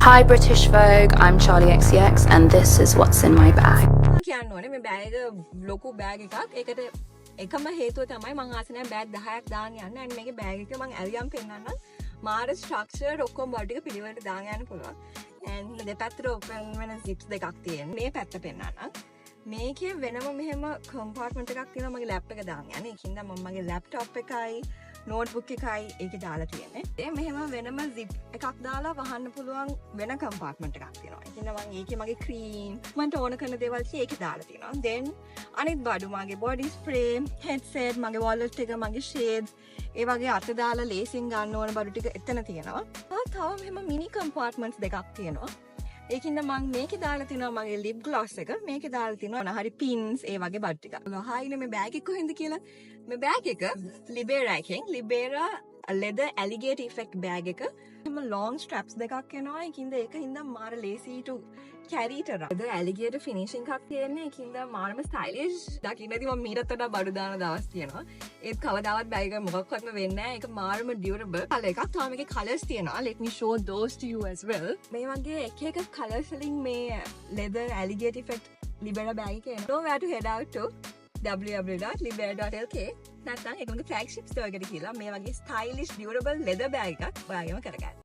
Hi British Vogue, I'm Charlie XCX and this is what's in my bag. කියන්න ඕනේ මේ bag එක ලොකු බෑග් එකක්. ඒකට එකම හේතුව තමයි මම ආසනේ බෑග් 10ක් දාන්න යන්න. and මේකේ බෑග් එක මම ඇරියම් පෙන්නන්න. මාර ස්ට්‍රක්චර් ඔක්කොම බඩ ටික පිළිවෙලට දාන්න යන්න පුළුවන්. and දෙපැත්තට open වෙන zips දෙකක් තියෙන. මේ පැත්ත පෙන්නන්න. මේකේ වෙනම මෙහෙම compartment එකක් තියෙනවා මගේ ලැප් එක දාන්න යන්න. ඒකින්ද මම මගේ laptop එකයි notebook එකයි ඒකේ දාලා තියෙන්නේ. ඒ මෙහෙම වෙනම zip එකක් දාලා වහන්න පුළුවන් වෙන compartment එකක් තියෙනවා. ඒකින්ද මම ඒකේ මගේ cream මන්ට ඕන කරන දේවල් ඒකේ දාලා තියෙනවා. then අනිත් බඩු මගේ body spray, headset, මගේ wallet එක, මගේ shades ඒ වගේ අත දාලා ලේසින් ගන්න ඕන බඩු ටික එතන තියෙනවා. තව මෙහෙම mini compartments දෙකක් තියෙනවා. ඒකින්ද මම මේකේ දාලා තිනවා මගේ lip gloss එක. මේකේ දාලා තිනවා මොනහරි pins ඒ වගේ බඩු ටික. හායිනේ මේ බෑග් එක කොහෙන්ද කියලා. මේ බෑග් එක Libera එකෙන්. Libera leather alligator effect bag එක. එහම long straps දෙකක් එනවා. ඒකින්ද ඒක හින්දා මාර lazy to carry it around. leather alligator finishing එකක් තියෙන්නේ. ඒකින්ද මාරම stylish. දකින්නදී මම මීටත් වඩා බඩු දාන දවස් තියෙනවා. ඒත් කවදාවත් බෑග් එක මොකක්වත්ම වෙන්නේ නැහැ. ඒක මාරම durable. කලර් එකක්. තාම මේකේ colors තියෙනවා. let me show those to you as well. මේ වගේ එක colors වලින් මේ leather alligator effect Libera bag එක එනවා. know where to head out to www.libera.lk නැත්නම් ඒකමගේ flagship store එකට ගිහලා මේ වගේ stylish durable leather bag එකක් ඔයාගෙම කරගන්න.